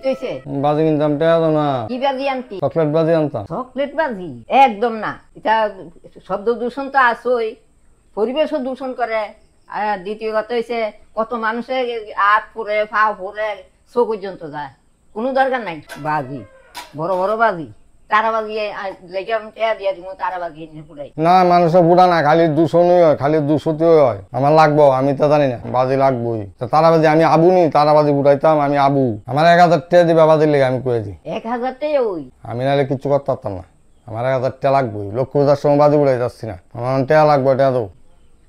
কইছে বাজি কিনতাম টাকা দাও না। কি বাজি আনতি? চকলেট বাজি আনতাম। চকলেট বাজি? একদম না, এটা শব্দ দূষণ তো আসই, পরিবেশও দূষণ করে। আর দ্বিতীয় কথা হইছে কত মানুষের হাত পরে পা পরে চোখ পর্যন্ত যায়, কোনো দরকার নাই। বাজি বড় বড় বাজি, তারাবাজি লেগে দিয়ে দিব, তারাবাজি পুরাই না, মানুষের বুড়া না, খালি দূষণই হয়, খালি দূষণই হয়। আমার লাগবো, আমি তো জানি না, বাজি লাগবোই। তারাবাজি আমি আবু নি, তারাবাজি বুড়াইতাম আমি আবু। আমার 1000 টাকা দিবা বাজির লেগে, আমি কয়ে দিই। 1000 টাকা? ওই আমি নাহলে কিচ্ছু করতে পারতাম না। আমার 1000 টাকা লাগবোই, লক্ষ্য পূজার সময় বাজি বুড়াই যাচ্ছি না, আমার টাকা লাগবে, টাকা দাও।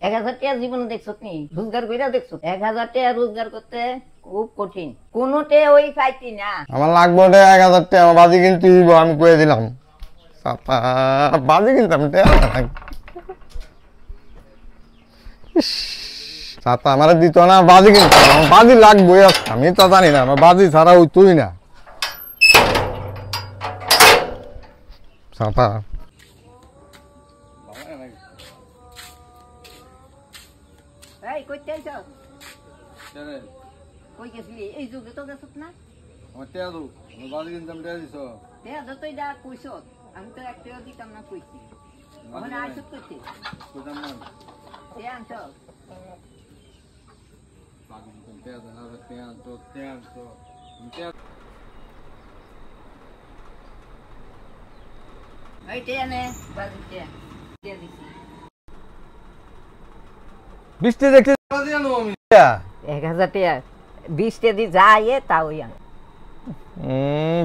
1000 টাকা জীবনে দেখছো নি? রোজগার করে দেখছো? 1000 টাকা রোজগার করতে খুব কঠিন, কোনোটে ওই পাইতি না। আমার লাগবে 1000 টাকা, আমার বাজি কিনতে হইব, আমি কয়ে দিলাম। বাজি কিনতাম টাকা আমার দিত না, বাজি কিনতাম, আমার বাজি লাগবে। আমি তো জানি না, আমার বাজি ছাড়া হইতই না। ছাতা এই কইতে আইছো? কই গেছিলি? এই যুগে তো গেছত না? আমার টাকা দাও, আমার বাজি কিনতাম, টাকা দিছো। দেয়া যতই যা কইছো, আমি তো একটাও দিতাম না কইছি। ওখানে আইছত কইতে কইতাম না সে আনছো। বাজি কিনতাম, টাকা দাও, টাকা আনতো, টাকা আনতো। এই টেয়া নে, বাজি টেয়া দিয়ে দিছি। বৃষ্টি দেখতে বাজি আনো আমি। 1000 টাকা 20 টাকা দিয়ে যা আয়ে তা ওই আন।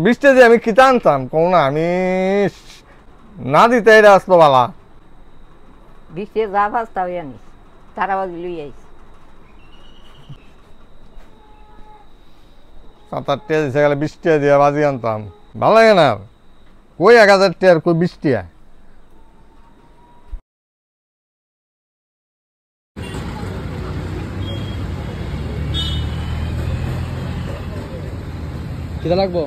বৃষ্টি দিয়ে আমি কিতা আনতাম কোন না, আমি না দিতে এটা আসলো বালা। 20 টাকা যা পাস তা ওই আনিস, তারাবাজি লই আইস। 7-8 টাকা দিছে গেলে 20 টাকা দিয়ে বাজি আনতাম, ভালো লাগে না। কই 1000 টাকার কই 20 টাকা। কিটা লাগবো?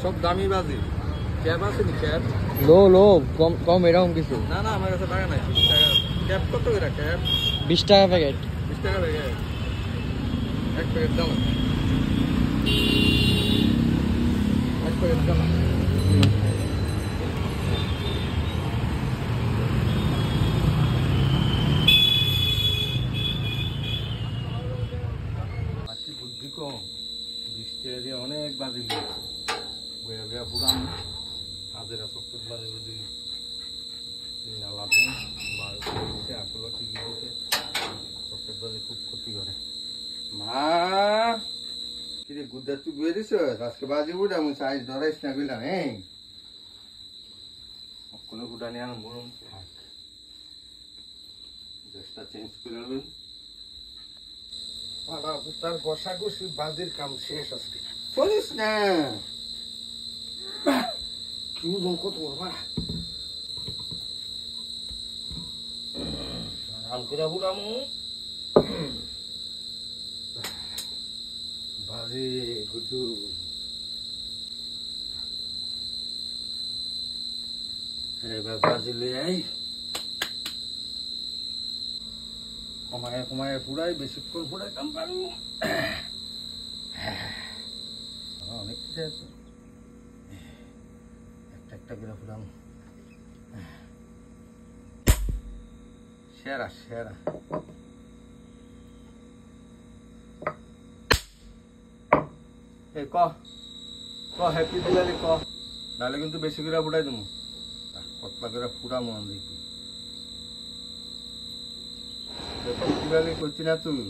সব দামি বাজি। ক্যাপ আছে নি? ক্যাপ লো লো কম কম এরকম কিছু না না, আমার কাছে টাকা নাই। ক্যাপ কত করে? ক্যাপ 20 টাকা প্যাকেট। 20 টাকা প্যাকেট, এক প্যাকেট দাও, এক প্যাকেট দাও। আজকে বুদ্ধি কম, 20 টাকা দিয়ে অনেক বাজি নিয়েছে। বইয়া বইয়া পুরান হাজারা চকলেট বাজি বুঝি লাভ নেই। আসলে ঠিকই দিতে, চকলেট বাজি খুব ক্ষতি করে। মা কিরে গুদ্দা তুই গুয়ে দিছ আজকে বাজি বুঝা, আমি সাইজ ধরাইস না গেলাম। হ্যাঁ, কোনো গুটা নিয়ে আনো বরং থাক, ড্রেসটা চেঞ্জ করে নেবেন। তার ঘষাঘষি বাজির কাম শেষ আজকে। চলিস না, কি ওজন কত বড় মারা। আরাম করে বুড়ামু বাজি গুড্ডু। এবার বাজি লই আই, কমায় কমায় ফুড়াই, বেশিক্ষণ ফুড়াইতাম পারু। অনেক কিছু আছে, একটা একটা করে ফুড়াম। সেরা সেরা। এই ক হ্যাপি দিওয়ালি ক, নাহলে কিন্তু বেশি করে ফুটাই দেবো। কতলা করে ফুটা মন দেখি। হ্যাপি দিওয়ালি করছি না তুই?